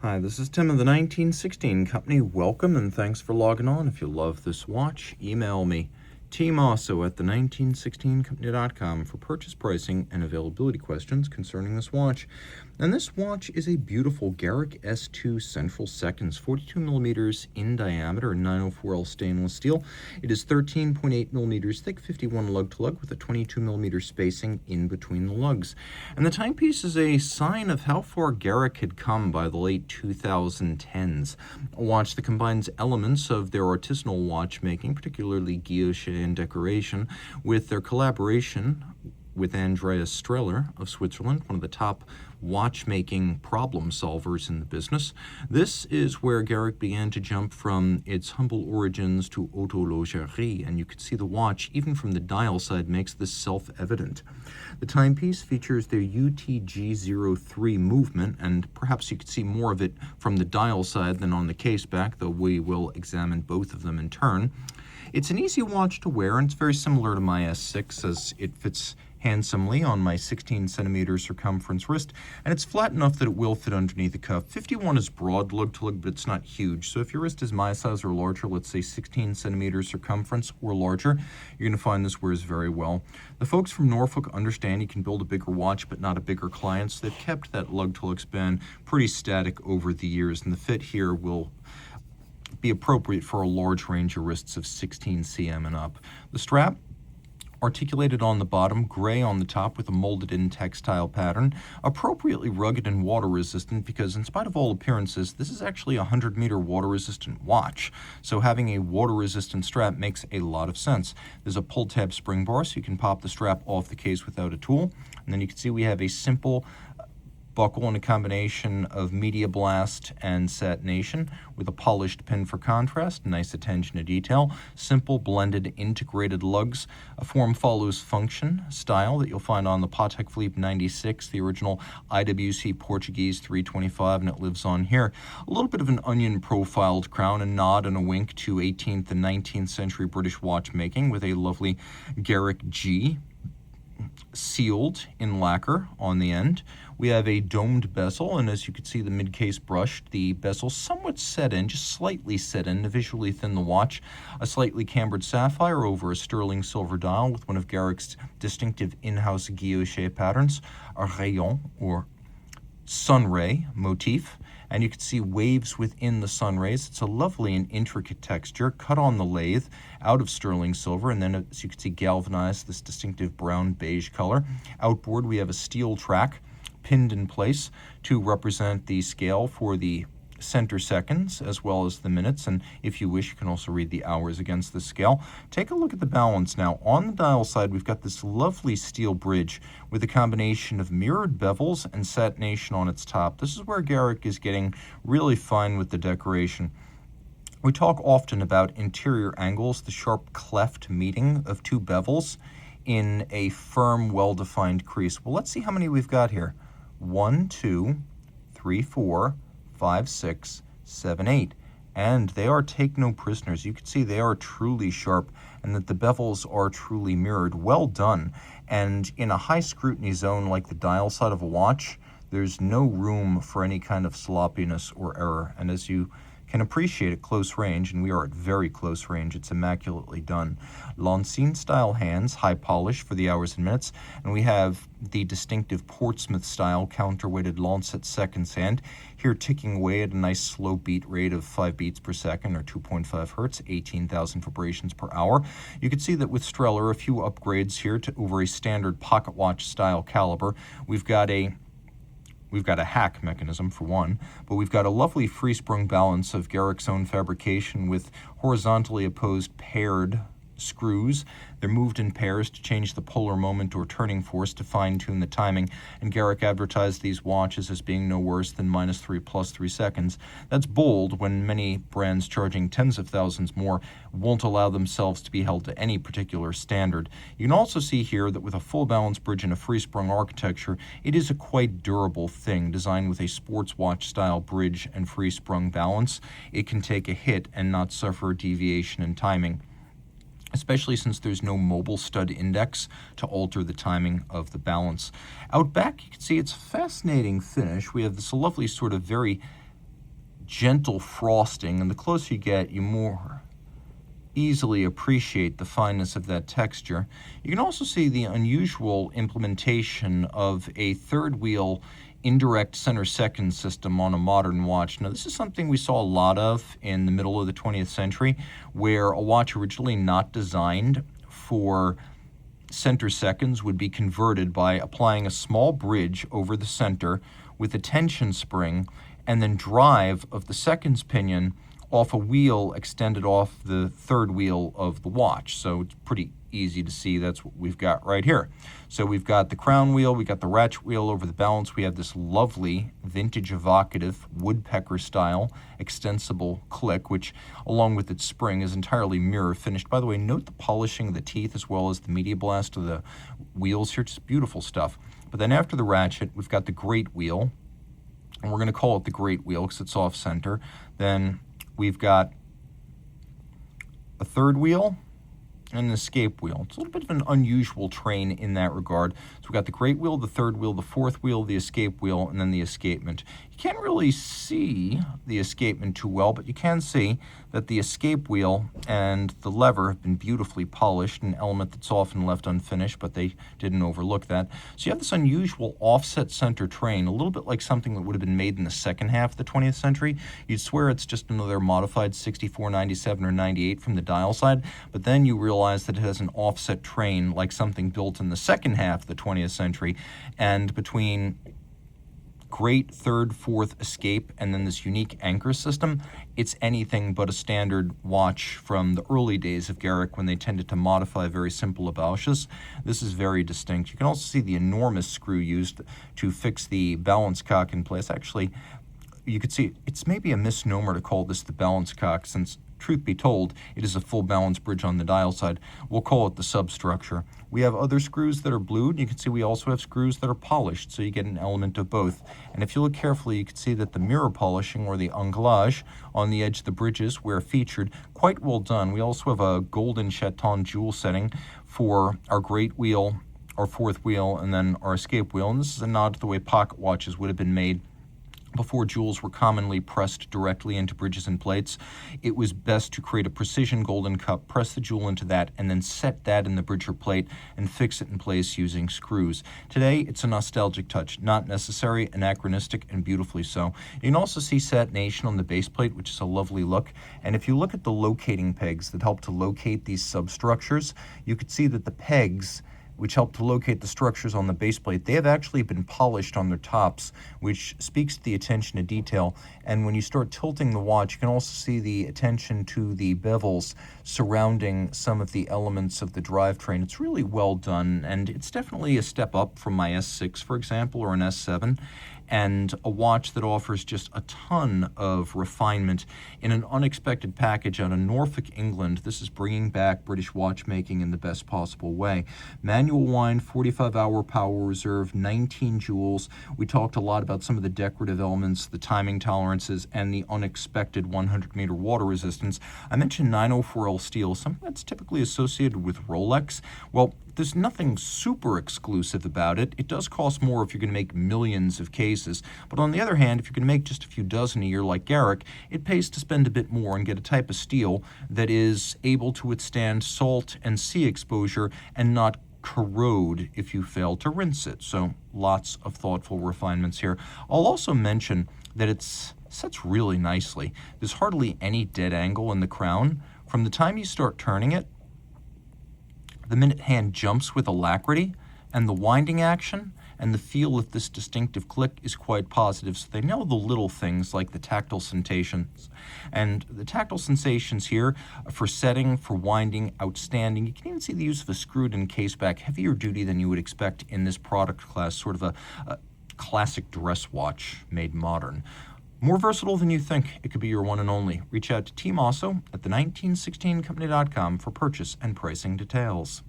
Hi, this is Tim of the 1916 Company. Welcome and thanks for logging on. If you love this watch, email me, Team Mosso at the1916company.com for purchase pricing and availability questions concerning this watch. And this watch is a beautiful Garrick S2 central seconds, 42 millimeters in diameter, 904L stainless steel. It is 13.8 millimeters thick, 51 lug-to-lug with a 22 millimeter spacing in between the lugs. And the timepiece is a sign of how far Garrick had come by the late 2010s. A watch that combines elements of their artisanal watchmaking, particularly guilloche and decoration, with their collaboration with Andreas Streller of Switzerland, one of the top watchmaking problem solvers in the business. This is where Garrick began to jump from its humble origins to horlogerie, and you can see the watch, even from the dial side, makes this self-evident. The timepiece features their UTG03 movement, and perhaps you could see more of it from the dial side than on the case back, though we will examine both of them in turn. It's an easy watch to wear, and it's very similar to my S6 as it fits handsomely on my 16 centimeter circumference wrist, and it's flat enough that it will fit underneath the cuff. 51 is broad lug-to-lug, but it's not huge. So if your wrist is my size or larger, let's say 16 centimeter circumference or larger, you're going to find this wears very well. The folks from Norfolk understand you can build a bigger watch, but not a bigger client, so they've kept that lug-to-lug span pretty static over the years, and the fit here will be appropriate for a large range of wrists of 16 cm and up. The strap, articulated on the bottom, gray on the top with a molded-in textile pattern, appropriately rugged and water-resistant because, in spite of all appearances, this is actually a 100-meter water-resistant watch. So having a water-resistant strap makes a lot of sense. There's a pull-tab spring bar, so you can pop the strap off the case without a tool. And then you can see we have a simple buckle in a combination of Media Blast and satination with a polished pin for contrast, nice attention to detail, simple blended integrated lugs, a form follows function style that you'll find on the Patek Philippe 96, the original IWC Portuguese 325, and it lives on here. A little bit of an onion profiled crown, a nod and a wink to 18th and 19th century British watchmaking with a lovely Garrick G sealed in lacquer on the end. We have a domed bezel, and as you can see, the mid-case brushed, the bezel somewhat set in, just slightly set in to visually thin the watch. A slightly cambered sapphire over a sterling silver dial with one of Garrick's distinctive in-house guilloche patterns, a rayon or sun ray motif, and you can see waves within the sun rays. It's a lovely and intricate texture, cut on the lathe out of sterling silver, and then as you can see galvanized, this distinctive brown beige color. Outboard we have a steel track pinned in place to represent the scale for the center seconds as well as the minutes, and if you wish you can also read the hours against the scale. Take a look at the balance now. On the dial side we've got this lovely steel bridge with a combination of mirrored bevels and satination on its top. This is where Garrick is getting really fine with the decoration. We talk often about interior angles, the sharp cleft meeting of two bevels in a firm, well-defined crease. Well, let's see how many we've got here. 1, 2, 3, 4, 5, 6, 7, 8. And they are take no prisoners. You can see they are truly sharp and that the bevels are truly mirrored. Well done. And in a high scrutiny zone like the dial side of a watch, there's no room for any kind of sloppiness or error. And as you can appreciate at close range, and we are at very close range, it's immaculately done. Longines style hands, high polish for the hours and minutes, and we have the distinctive Portsmouth style counterweighted Lancet seconds hand, here ticking away at a nice slow beat rate of 5 beats per second or 2.5 hertz, 18,000 vibrations per hour. You can see that with Streller, a few upgrades here to over a standard pocket watch style caliber. We've got a hack mechanism for one, but we've got a lovely free-sprung balance of Garrick's own fabrication with horizontally opposed paired screws. They're moved in pairs to change the polar moment or turning force to fine-tune the timing, and Garrick advertised these watches as being no worse than -3 + 3 seconds. That's bold when many brands charging tens of thousands more won't allow themselves to be held to any particular standard. You can also see here that with a full balance bridge and a free-sprung architecture, it is a quite durable thing designed with a sports watch style bridge and free-sprung balance. It can take a hit and not suffer deviation in timing, especially since there's no mobile stud index to alter the timing of the balance. Out back, you can see it's a fascinating finish. We have this lovely sort of very gentle frosting, and the closer you get, you more easily appreciate the fineness of that texture. You can also see the unusual implementation of a third wheel indirect center second system on a modern watch. Now, this is something we saw a lot of in the middle of the 20th century, where a watch originally not designed for center seconds would be converted by applying a small bridge over the center with a tension spring and then drive of the seconds pinion off a wheel extended off the third wheel of the watch. So it's pretty easy to see that's what we've got right here. So we've got the crown wheel, we got the ratchet wheel over the balance, we have this lovely vintage evocative woodpecker style extensible click, which along with its spring is entirely mirror finished. By the way, note the polishing of the teeth as well as the media blast of the wheels here, just beautiful stuff. But then after the ratchet, we've got the great wheel, and we're going to call it the great wheel because it's off center. Then we've got a third wheel and an escape wheel. It's a little bit of an unusual train in that regard. So we've got the great wheel, the third wheel, the fourth wheel, the escape wheel, and then the escapement. You can't really see the escapement too well, but you can see that the escape wheel and the lever have been beautifully polished, an element that's often left unfinished, but they didn't overlook that. So you have this unusual offset center train, a little bit like something that would have been made in the second half of the 20th century. You'd swear it's just another modified 64, 97, or 98 from the dial side, but then you realize that it has an offset train like something built in the second half of the 20th century, and between great third, fourth escape, and then this unique anchor system, it's anything but a standard watch from the early days of Garrick when they tended to modify very simple embouches. This is very distinct. You can also see the enormous screw used to fix the balance cock in place. Actually, you could see it's maybe a misnomer to call this the balance cock, since truth be told, it is a full balance bridge on the dial side. We'll call it the substructure. We have other screws that are blued. You can see we also have screws that are polished, so you get an element of both. And if you look carefully, you can see that the mirror polishing, or the anglage, on the edge of the bridges where featured, quite well done. We also have a golden chaton jewel setting for our great wheel, our fourth wheel, and then our escape wheel. And this is a nod to the way pocket watches would have been made before jewels were commonly pressed directly into bridges and plates. It was best to create a precision golden cup, press the jewel into that, and then set that in the bridge or plate and fix it in place using screws. Today, it's a nostalgic touch, not necessary, anachronistic, and beautifully so. You can also see satination on the base plate, which is a lovely look. And if you look at the locating pegs that help to locate these substructures, you could see that the pegs which help to locate the structures on the base plate, they have actually been polished on their tops, which speaks to the attention to detail. And when you start tilting the watch, you can also see the attention to the bevels surrounding some of the elements of the drivetrain. It's really well done, and it's definitely a step up from my S6, for example, or an S7. And a watch that offers just a ton of refinement in an unexpected package out of Norfolk, England. This is bringing back British watchmaking in the best possible way. Manual wind, 45-hour power reserve, 19 jewels. We talked a lot about some of the decorative elements, the timing tolerances, and the unexpected 100-meter water resistance. I mentioned 904L steel, something that's typically associated with Rolex. Well, there's nothing super exclusive about it. It does cost more if you're going to make millions of cases. But on the other hand, if you're going to make just a few dozen a year like Garrick, it pays to spend a bit more and get a type of steel that is able to withstand salt and sea exposure and not corrode if you fail to rinse it. So lots of thoughtful refinements here. I'll also mention that it sets really nicely. There's hardly any dead angle in the crown. From the time you start turning it, the minute hand jumps with alacrity, and the winding action and the feel of this distinctive click is quite positive. So they know the little things like the tactile sensations. And the tactile sensations here for setting, for winding, outstanding. You can even see the use of a screwed-in case back, heavier duty than you would expect in this product class, sort of a classic dress watch made modern. More versatile than you think. It could be your one and only. Reach out to Team Mosso at the 1916company.com for purchase and pricing details.